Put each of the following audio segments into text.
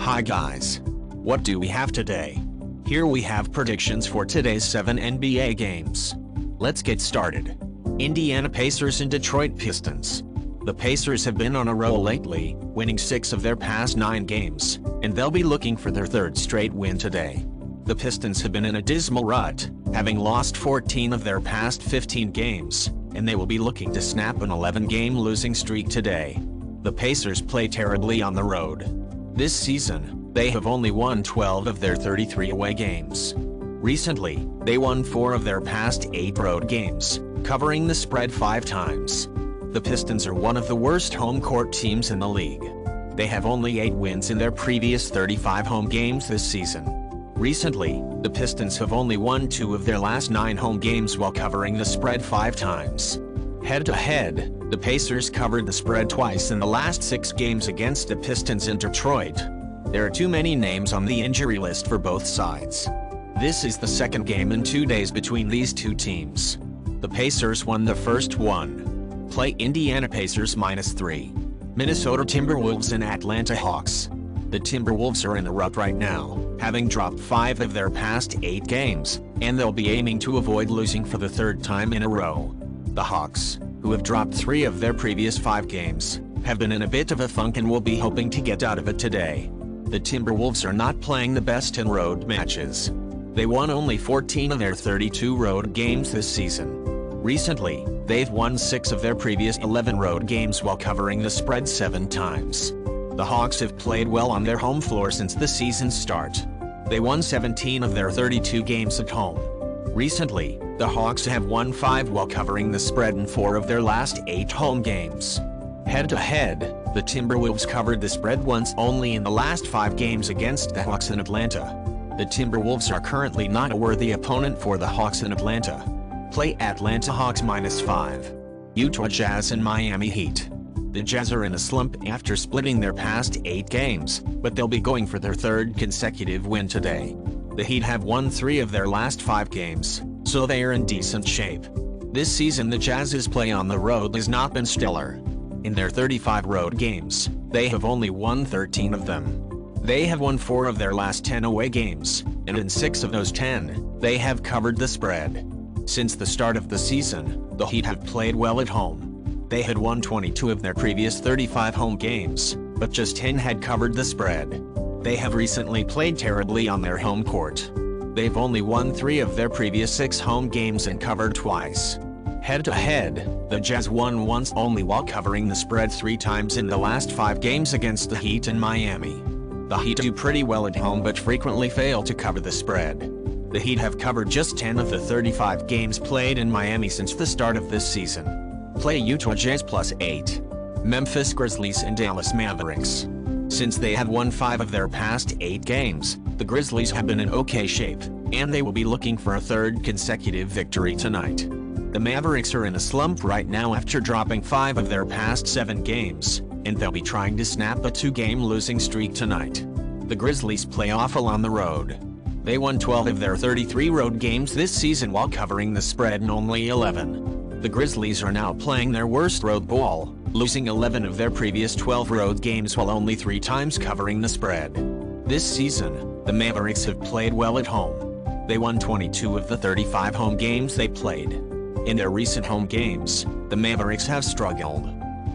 Hi guys. What do we have today? Here we have predictions for today's 7 NBA games. Let's get started. Indiana Pacers and Detroit Pistons. The Pacers have been on a roll lately, winning 6 of their past 9 games, and they'll be looking for their third straight win today. The Pistons have been in a dismal rut, having lost 14 of their past 15 games, and they will be looking to snap an 11-game losing streak today. The Pacers play terribly on the road. This season, they have only won 12 of their 33 away games. Recently, they won 4 of their past 8 road games, covering the spread 5 times. The Pistons are one of the worst home court teams in the league. They have only 8 wins in their previous 35 home games this season. Recently, the Pistons have only won 2 of their last 9 home games while covering the spread 5 times. Head-to-head, the Pacers covered the spread twice in the last 6 games against the Pistons in Detroit. There are too many names on the injury list for both sides. This is the second game in 2 days between these two teams. The Pacers won the first one. Play Indiana Pacers -3. Minnesota Timberwolves and Atlanta Hawks. The Timberwolves are in a rut right now, having dropped 5 of their past 8 games, and they'll be aiming to avoid losing for the third time in a row. The Hawks, who have dropped 3 of their previous 5 games, have been in a bit of a funk and will be hoping to get out of it today. The Timberwolves are not playing the best in road matches. They won only 14 of their 32 road games this season. Recently, they've won 6 of their previous 11 road games while covering the spread 7 times. The Hawks have played well on their home floor since the season's start. They won 17 of their 32 games at home. Recently, the Hawks have won 5 while covering the spread in 4 of their last 8 home games. Head-to-head, the Timberwolves covered the spread once only in the last 5 games against the Hawks in Atlanta. The Timberwolves are currently not a worthy opponent for the Hawks in Atlanta. Play Atlanta Hawks -5. Utah Jazz and Miami Heat. The Jazz are in a slump after splitting their past 8 games, but they'll be going for their third consecutive win today. The Heat have won 3 of their last 5 games, so they are in decent shape. This season the Jazz's play on the road has not been stellar. In their 35 road games, they have only won 13 of them. They have won 4 of their last 10 away games, and in 6 of those 10, they have covered the spread. Since the start of the season, the Heat have played well at home. They had won 22 of their previous 35 home games, but just 10 had covered the spread. They have recently played terribly on their home court. They've only won 3 of their previous 6 home games and covered twice. Head-to-head, the Jazz won once only while covering the spread 3 times in the last 5 games against the Heat and Miami. The Heat do pretty well at home but frequently fail to cover the spread. The Heat have covered just 10 of the 35 games played in Miami since the start of this season. Play Utah Jazz +8. Memphis Grizzlies and Dallas Mavericks. Since they have won 5 of their past 8 games, the Grizzlies have been in okay shape, and they will be looking for a third consecutive victory tonight. The Mavericks are in a slump right now after dropping 5 of their past 7 games, and they'll be trying to snap a 2-game losing streak tonight. The Grizzlies play awful on the road. They won 12 of their 33 road games this season while covering the spread in only 11. The Grizzlies are now playing their worst road ball, losing 11 of their previous 12 road games while only 3 times covering the spread. This season, the Mavericks have played well at home. They won 22 of the 35 home games they played. In their recent home games, the Mavericks have struggled.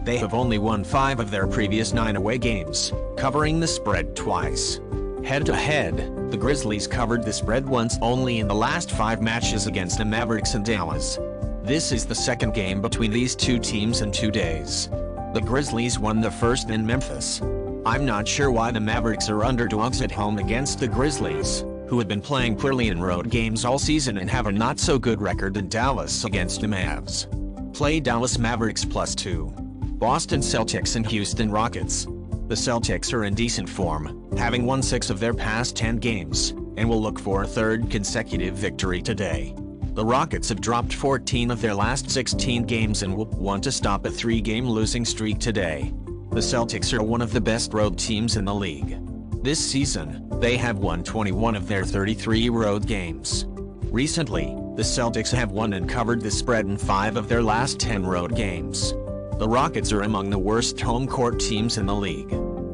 They have only won 5 of their previous 9 away games, covering the spread twice. Head-to-head, the Grizzlies covered the spread once only in the last 5 matches against the Mavericks and Dallas. This is the second game between these two teams in 2 days. The Grizzlies won the first in Memphis. I'm not sure why the Mavericks are underdogs at home against the Grizzlies, who have been playing poorly in road games all season and have a not-so-good record in Dallas against the Mavs. Play Dallas Mavericks +2. Boston Celtics and Houston Rockets. The Celtics are in decent form, having won 6 of their past 10 games, and will look for a third consecutive victory today. The Rockets have dropped 14 of their last 16 games and will want to stop a 3-game losing streak today. The Celtics are one of the best road teams in the league. This season, they have won 21 of their 33 road games. Recently, the Celtics have won and covered the spread in 5 of their last 10 road games. The Rockets are among the worst home court teams in the league.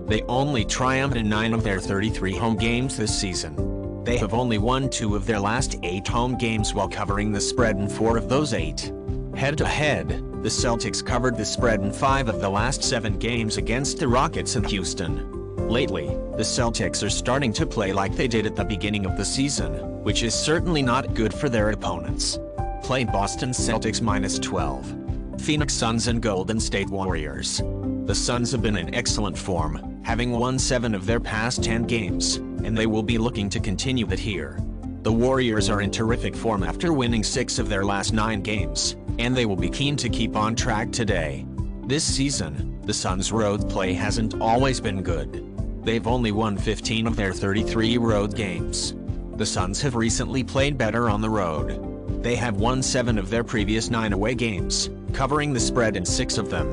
They only triumphed in 9 of their 33 home games this season. They have only won 2 of their last 8 home games while covering the spread in 4 of those 8. Head-to-head, the Celtics covered the spread in 5 of the last 7 games against the Rockets and Houston. Lately, the Celtics are starting to play like they did at the beginning of the season, which is certainly not good for their opponents. Play Boston Celtics -12. Phoenix Suns and Golden State Warriors. The Suns have been in excellent form, having won 7 of their past 10 games, and they will be looking to continue that here. The Warriors are in terrific form after winning 6 of their last 9 games, and they will be keen to keep on track today. This season, the Suns' road play hasn't always been good. They've only won 15 of their 33 road games. The Suns have recently played better on the road. They have won 7 of their previous 9 away games, covering the spread in 6 of them.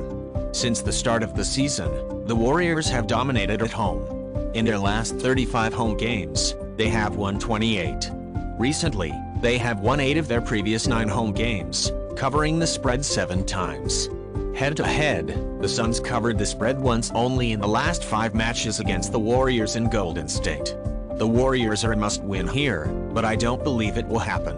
Since the start of the season, the Warriors have dominated at home. In their last 35 home games, they have won 28. Recently, they have won 8 of their previous 9 home games, covering the spread 7 times. Head-to-head, the Suns covered the spread once only in the last 5 matches against the Warriors in Golden State. The Warriors are a must-win here, but I don't believe it will happen.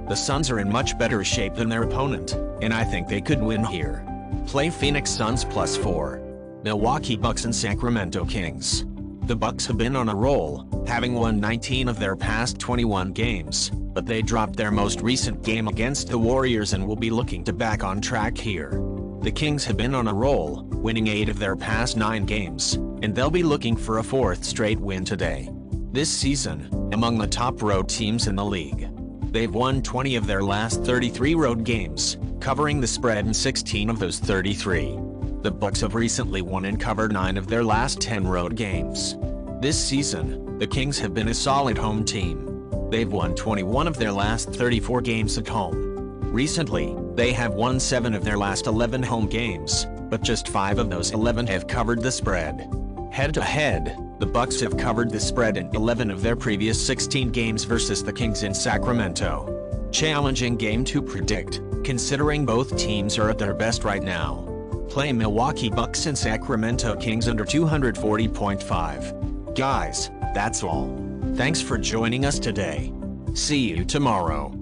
The Suns are in much better shape than their opponent, and I think they could win here. Play Phoenix Suns +4. Milwaukee Bucks and Sacramento Kings. The Bucks have been on a roll, having won 19 of their past 21 games, but they dropped their most recent game against the Warriors and will be looking to back on track here. The Kings have been on a roll, winning 8 of their past 9 games, and they'll be looking for a 4th straight win today. This season, among the top road teams in the league, they've won 20 of their last 33 road games, covering the spread in 16 of those 33. The Bucks have recently won and covered 9 of their last 10 road games. This season, the Kings have been a solid home team. They've won 21 of their last 34 games at home. Recently, they have won 7 of their last 11 home games, but just 5 of those 11 have covered the spread. Head-to-head, the Bucks have covered the spread in 11 of their previous 16 games versus the Kings in Sacramento. Challenging game to predict, considering both teams are at their best right now. Play Milwaukee Bucks and Sacramento Kings under 240.5. Guys, that's all. Thanks for joining us today. See you tomorrow.